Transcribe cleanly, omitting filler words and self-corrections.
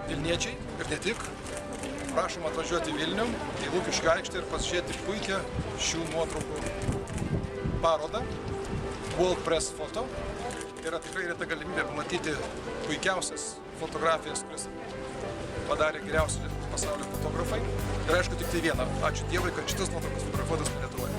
Vilniečiai ir ne tik, prašom atvažiuoti į Vilnių, į Lukiškių aikštę ir pasižiūrėti puikią šių nuotraukų parodą World Press Photo. Tai yra tikrai reta galimybė pamatyti puikiausias fotografijas, kuris padarė geriausi pasaulio fotografai. Ir aišku, tik tai viena. Ačiū Dievui, kad šitas nuotraukas fotografuotas Lietuvoje.